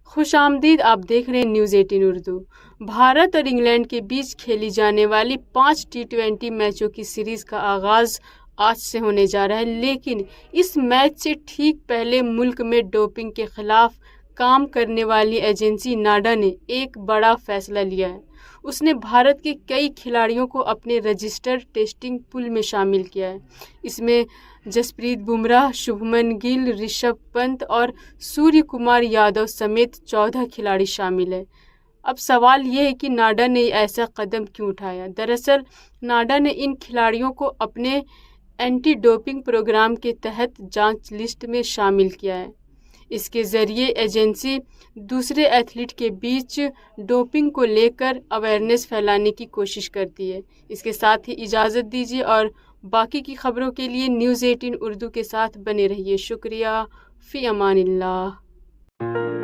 खुशामदीद, आप देख रहे हैं न्यूज़ 18 उर्दू। भारत और इंग्लैंड के बीच खेली जाने वाली 5 टी20 मैचों की सीरीज़ का आगाज़ आज से होने जा रहा है, लेकिन इस मैच से ठीक पहले मुल्क में डोपिंग के खिलाफ काम करने वाली एजेंसी नाडा ने एक बड़ा फैसला लिया है। उसने भारत के कई खिलाड़ियों को अपने रजिस्टर्ड टेस्टिंग पूल में शामिल किया है। इसमें जसप्रीत बुमराह, शुभमन गिल, ऋषभ पंत और सूर्यकुमार यादव समेत 14 खिलाड़ी शामिल हैं। अब सवाल ये है कि नाडा ने ऐसा कदम क्यों उठाया। दरअसल नाडा ने इन खिलाड़ियों को अपने एंटी डोपिंग प्रोग्राम के तहत जांच लिस्ट में शामिल किया है। इसके ज़रिए एजेंसी दूसरे एथलीट के बीच डोपिंग को लेकर अवेयरनेस फैलाने की कोशिश करती है। इसके साथ ही इजाज़त दीजिए और बाकी की खबरों के लिए न्यूज़ 18 उर्दू के साथ बने रहिए। शुक्रिया। फ़ी अमानिल्लाह।